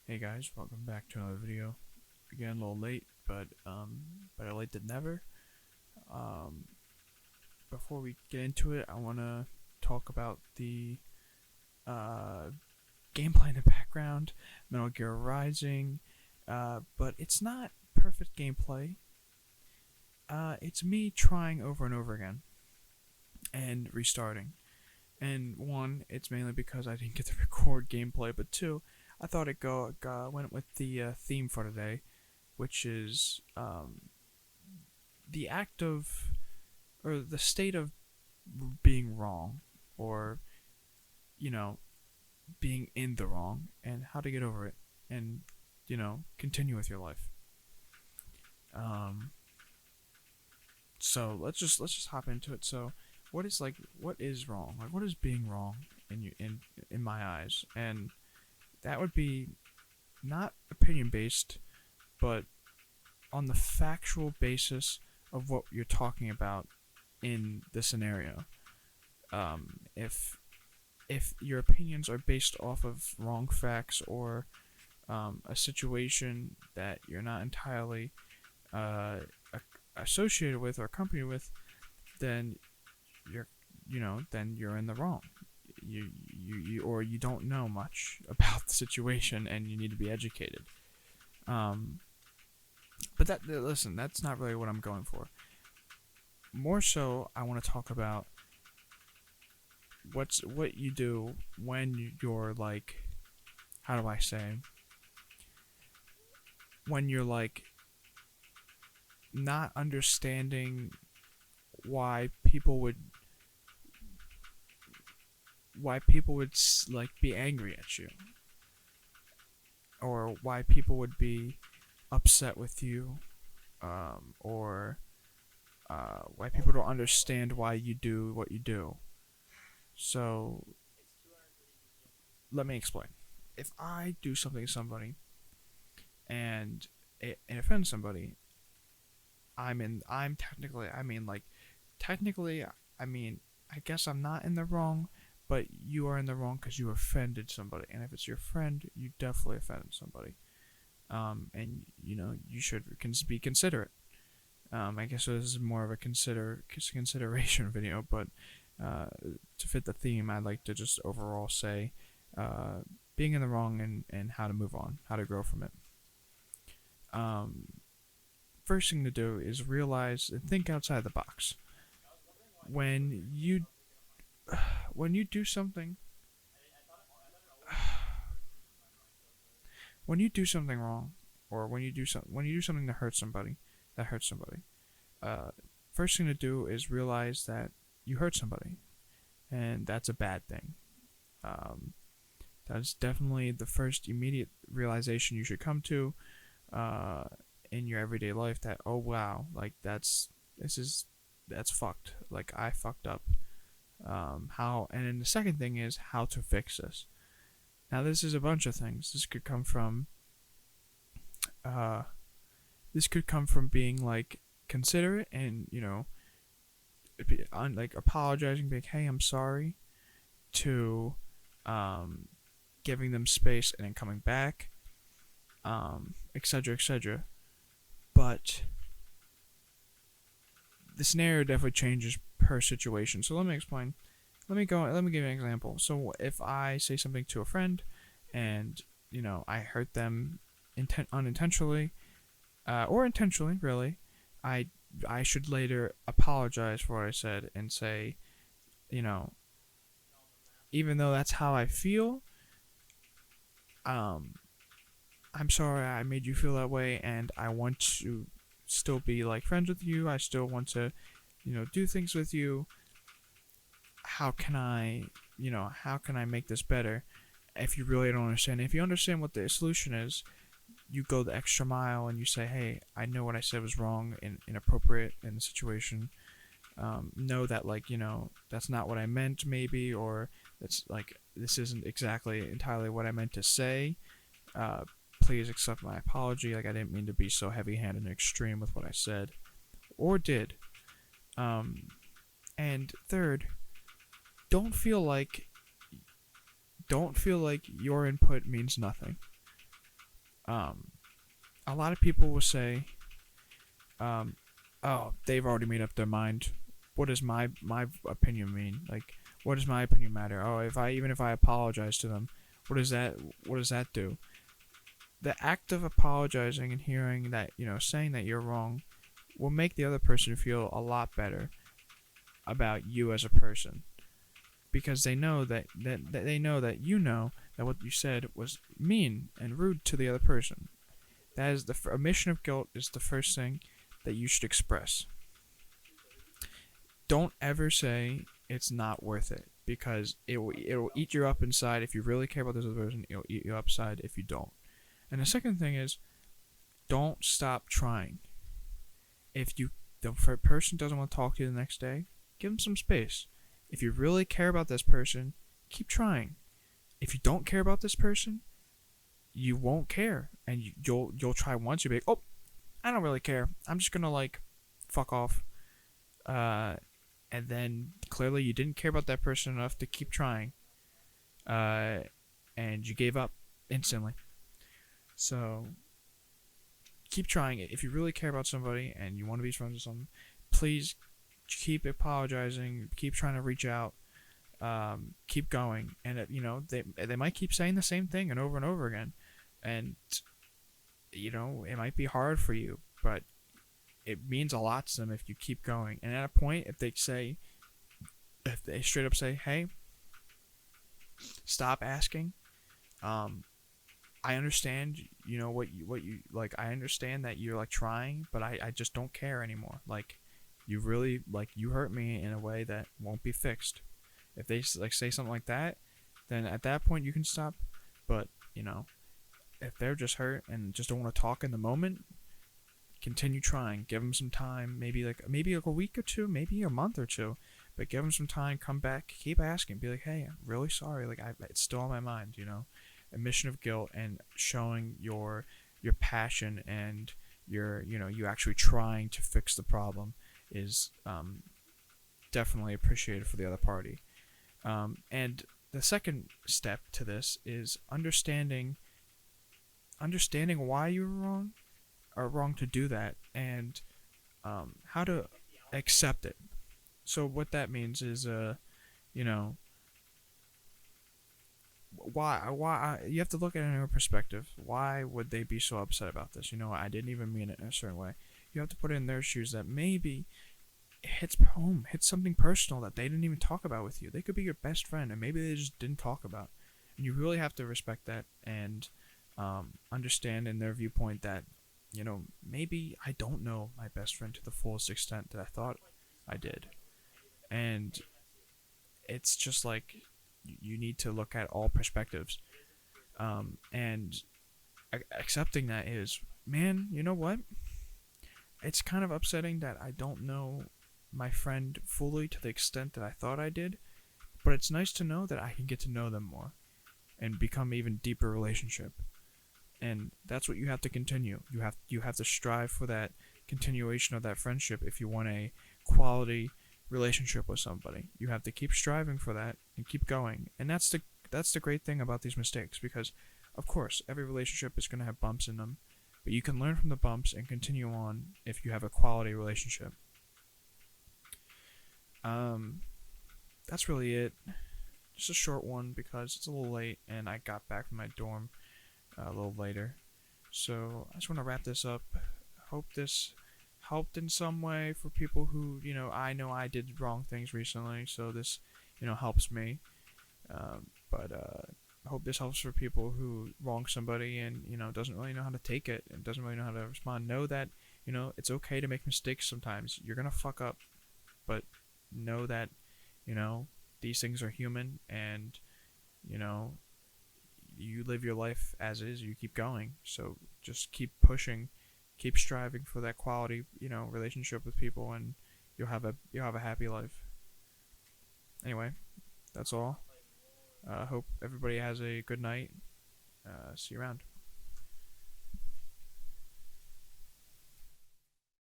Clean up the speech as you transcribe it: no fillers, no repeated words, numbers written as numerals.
Hey guys, welcome back to another video. Again, a little late, but better late than never. Um, Before we get into it, I want to talk about the uh, gameplay in the background, Metal Gear Rising, but it's not perfect gameplay. It's me trying over and over again and restarting. And one, it's mainly because I didn't get to record gameplay, but two, I thought went with the theme for today, which is the act of or the state of being wrong, or you know being in the wrong, and how to get over it, and continue with your life. Um, so let's just hop into it. So what is wrong? Like what is being wrong in my eyes? And that would be not opinion based, but on the factual basis of what you're talking about in the scenario. If your opinions are based off of wrong facts, or a situation that you're not entirely uh, associated with or accompanied with, then you're then you're in the wrong. Or you don't know much about the situation and you need to be educated. Um, but listen, that's not really what I'm going for. More so, I want to talk about what you do when you're like, how do I say, when you're like not understanding why people would like be angry at you, or why people would be upset with you, or why people don't understand why you do what you do. So let me explain. If I do something to somebody and it offends somebody, I'm technically, I mean, I guess I'm not in the wrong, but you are in the wrong because you offended somebody. And if it's your friend, you definitely offended somebody. And you should be considerate. I guess this is more of a consideration video, but to fit the theme, I'd like to just overall say being in the wrong, and how to move on, how to grow from it. Um, First thing to do is realize and think outside the box. When you when you do something when you do something wrong, or when you do something that hurts somebody, uh, first thing to do is realize that you hurt somebody, and that's a bad thing. Um, that's definitely the first immediate realization you should come to uh, in your everyday life. That, oh wow, like that's fucked. Like I fucked up. How And then the second thing is how to fix this. Now this is a bunch of things. Uh, this could come from being like considerate, and like apologizing, being, hey, I'm sorry, to giving them space and then coming back, etc., etc. But the scenario definitely changes per situation. So let me explain. Let me give you an example. So if I say something to a friend, and I hurt them unintentionally, or intentionally, really, I I should later apologize for what I said and say, you know, even though that's how I feel, um, I'm sorry I made you feel that way, and I want to still be like friends with you. I still want to, do things with you. How can how can I make this better? If you really don't understand, if you understand what the solution is, you go the extra mile and you say, hey, I know what I said was wrong and inappropriate in the situation. Know that, like, that's not what I meant, maybe, or that's like, this isn't exactly entirely what I meant to say. Uh, Please accept my apology. Like, I didn't mean to be so heavy-handed and extreme with what I said or did. Um, and third, don't feel like don't feel like your input means nothing. Um, a lot of people will say, "Oh, they've already made up their mind. What does my opinion mean? Like, what does my opinion matter? Oh, if I apologize to them, what does that what does that do?" The act of apologizing and hearing that, saying that you're wrong will make the other person feel a lot better about you as a person, because they know that they know that that what you said was mean and rude to the other person. That is the admission of guilt is the first thing that you should express. Don't ever say it's not worth it, because it will eat you up inside. If you really care about this other person, it'll eat you upside if you don't. And the second thing is, don't stop trying. If the person doesn't want to talk to you the next day, give them some space. If you really care about this person, keep trying. If you don't care about this person, you won't care, and you'll try once. You'll be like, oh, I don't really care. I'm just gonna like fuck off. And then clearly you didn't care about that person enough to keep trying. And you gave up instantly. So keep trying it. If you really care about somebody and you want to be friends with someone, please keep apologizing. Keep trying to reach out. Keep going. And they might keep saying the same thing and over again, and it might be hard for you, but it means a lot to them if you keep going. And at a point, if they straight up say, "Hey, stop asking," I understand, what you like. I understand that you're like trying, but I just don't care anymore. Like, you really you hurt me in a way that won't be fixed. If they like say something like that, then at that point you can stop. But if they're just hurt and just don't want to talk in the moment, continue trying. Give them some time. Maybe like a week or two, maybe a month or two. But give them some time. Come back. Keep asking. Be like, "Hey, I'm really sorry. Like, it's still on my mind." Admission of guilt and showing your passion and you actually trying to fix the problem is definitely appreciated for the other party. And the second step to this is understanding why you were wrong, or wrong to do that, and how to accept it. So what that means is, why you have to look at it in a perspective. Why would they be so upset about this? I didn't even mean it in a certain way. You have to put it in their shoes, that maybe it hits home, hits something personal that they didn't even talk about with you. They could be your best friend, and maybe they just didn't talk about. And you really have to respect that and understand in their viewpoint that maybe I don't know my best friend to the fullest extent that I thought I did. And it's just like you need to look at all perspectives. And accepting that is, man, you know what? It's kind of upsetting that I don't know my friend fully to the extent that I thought I did, but it's nice to know that I can get to know them more and become even deeper relationship. And that's what you have to continue. You have to strive for that continuation of that friendship if you want a quality relationship with somebody. You have to keep striving for that and keep going. And that's the great thing about these mistakes, because of course every relationship is going to have bumps in them, but you can learn from the bumps and continue on if you have a quality relationship. That's really it. Just a short one because it's a little late and I got back from my dorm a little later. So I just want to wrap this up. Hope this helped in some way for people who, I know I did wrong things recently, so this, helps me. But I hope this helps for people who wrong somebody and, doesn't really know how to take it and doesn't really know how to respond. Know that, it's okay to make mistakes sometimes. You're going to fuck up, but know that, these things are human, and, you live your life as is, you keep going. So just keep pushing, keep striving for that quality, relationship with people, and you'll have a happy life. Anyway, that's all. Hope everybody has a good night. See you around.